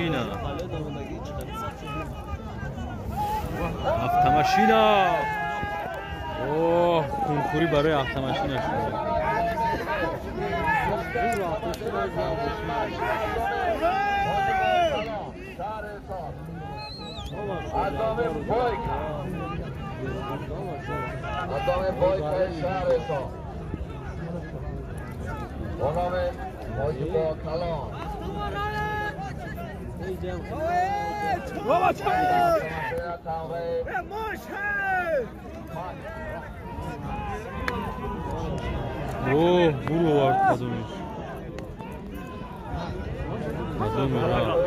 автомашина. Автомашина. О, кункури барои автомашина шуд. Adame Boyka Şahreson. Oname Mojibo Kalon. Baba çay! Oh, buru var kazanmış. Kazanmış ha.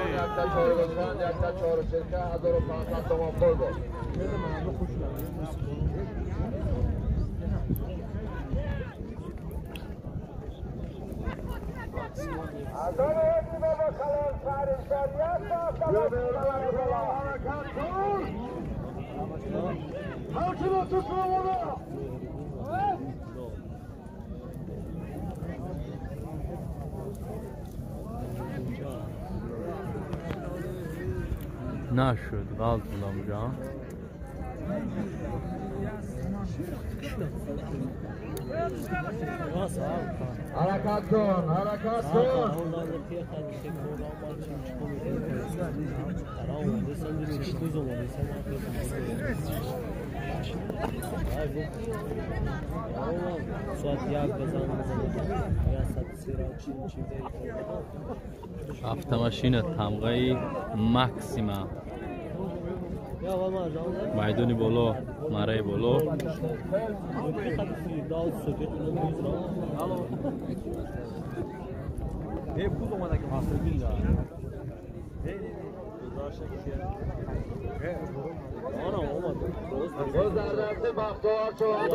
نشد غلط بودم جان حرکت کن حرکت کن автомашина тамғаи максима майдони боло мараи боло گذردسته بختیار چوهان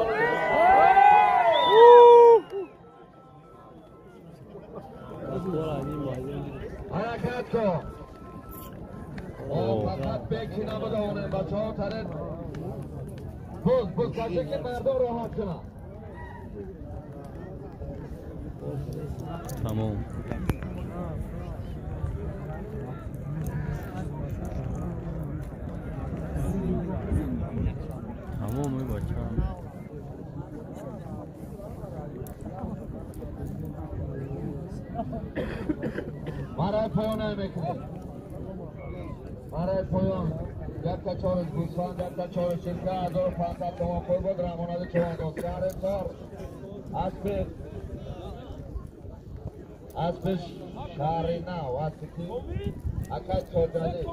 حرکت کن فقط بکی نبودانه بچه ها تره بز باشه که مردم راحت کنن تمام تمام ای بچه هم مرای پایان میکنه مرای پایان یک تا چارش گوسفند یک تا چارش شرکه 1500 تومان پول بود رمانده چوان شهر سار اسبش شهری نو اسبی که اکای چوجالی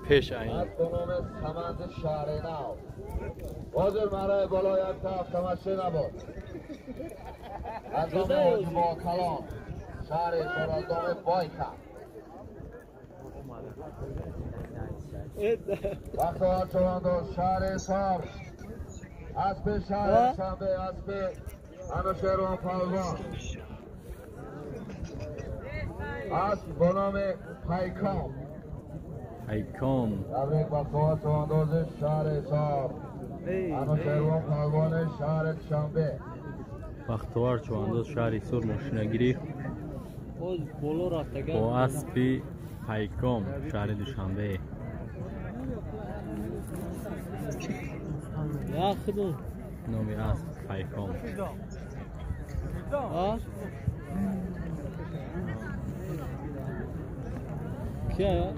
پیش این اسب نام سمند شهری نو بازر مرای بالا یک تا автомашина بود از دام با کلان شهر سار از دام بایکا وقتی ها چواندو شهر سار اسب شهر شنبه اسب انوشیروان پالوان اسب با نام پیکام تبریک وقتی ها چواندوز شهر سار انوشیروان پالوان شهر شنبه بختیار چواندوز شهر سور ماشینگیری با اسب پیکام شهر دوشنبه نامی اسب پیکام کیا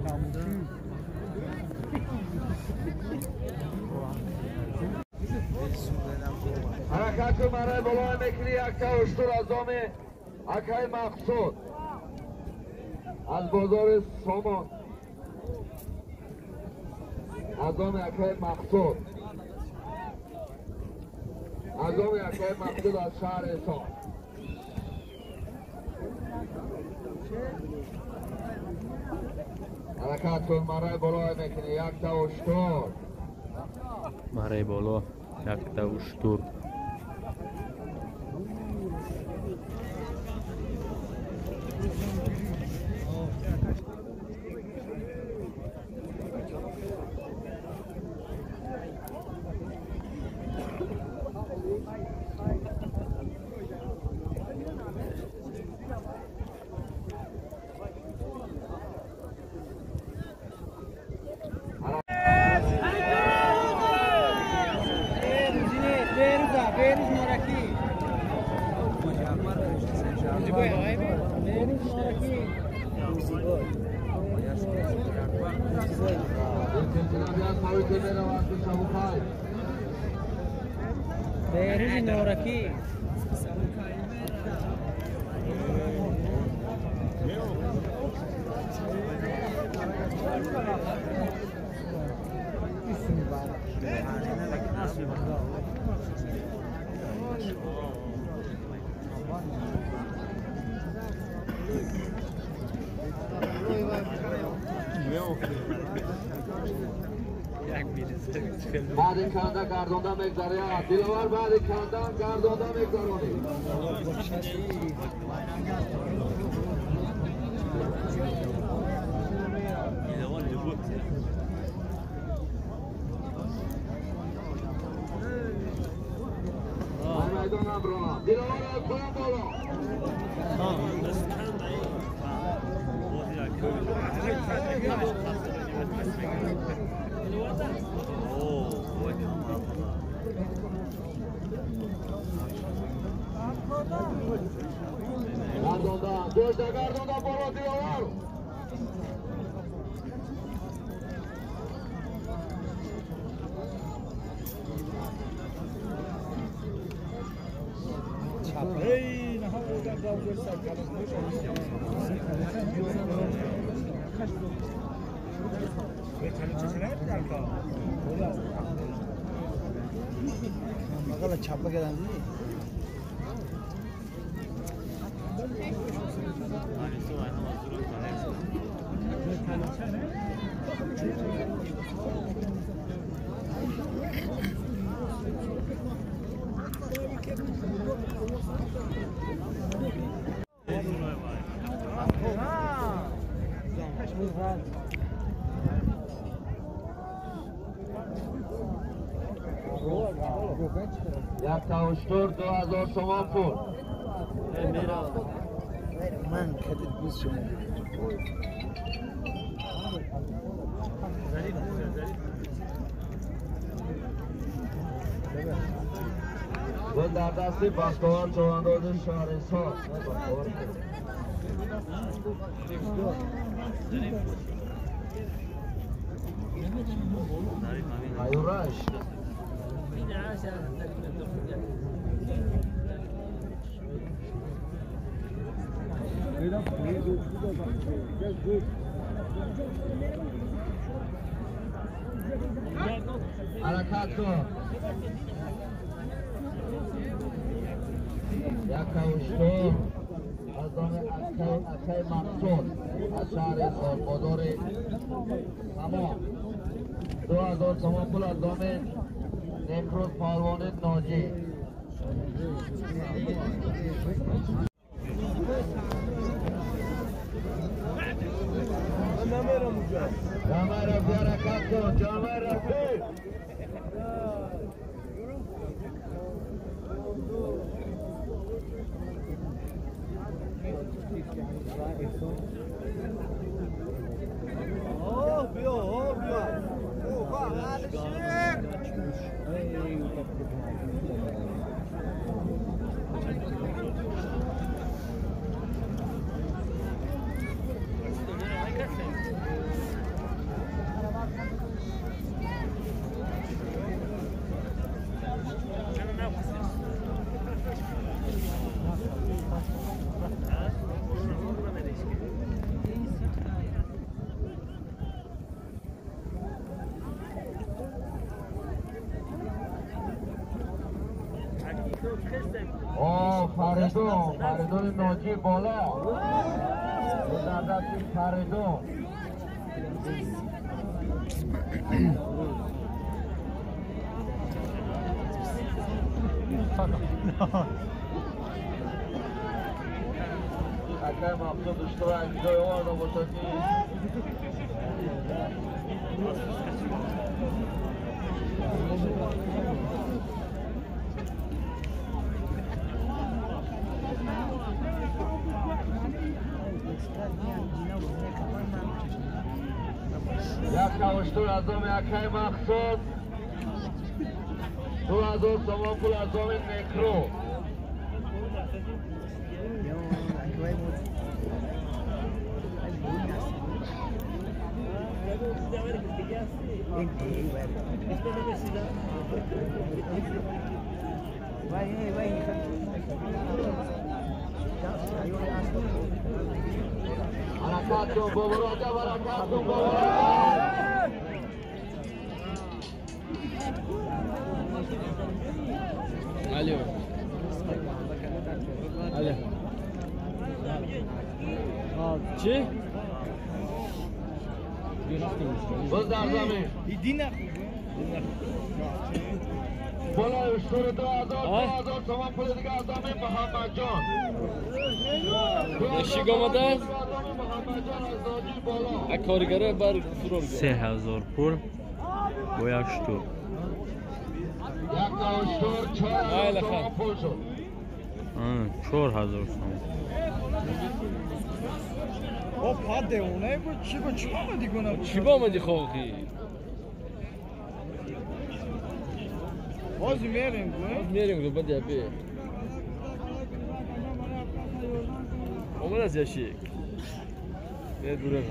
حرکت مرای بالا میکنی یک تا اشتر از دام اکای مقصود از بازار سامان از دام اکای مقصود از دام اکای مقصود از شهر اسان حرکت کن مرای بالا میکنی یک تا اشتر مرای بالا یک تا اشتر بعد کنده گردونده مگذاره دیلوار بعد کنده گردونده مگذارونی میدان امرونا دیلوار از کنم بالا Gardonda, dojda Gardonda bola diyorlar. Hey, ne havadan dalgırsak kalmış. Ve tanıcısına hep derka. Bakalım çapa gelen değil. یک تاوشتور 2000 تومان پول من کدید بیست شما و در دستی بختوار چوانداز شهرستان ایورش حرکت کن یک کاوشتور از دام اکای مقصود از شهر سالبادار تمام 2000 تومان پول از دام نکروز پالوان ناجی جامعه رفتی حرکت کن جامعه رفتی فریدون ناجی بالا در دستی فریدون اکای مقصود اشتراک جای وارد باشدی یک کاوشتور از دام اکای مقصود 2000 تومان پول از دام نکرو حرکاتون بابراجا حرکاتون بابراجا Alo. Alo. Çi? باز در زمین بالا اشتور 2000 تومان پول دیگه از زمین محمد جان Eşik olmadı. محمد جان از داجی بالا Karigarı bar durur. 3000 pul. Bu yaştır. یک تا اشتور 4000 تومان پول شد 4000 so'm. خب پاده اونه بود چی با چی آمدی کنم Chib olmadi xo'g'i. باز میریم گوه Mering do badi abi. Omar az yaşık. Ne duruyor?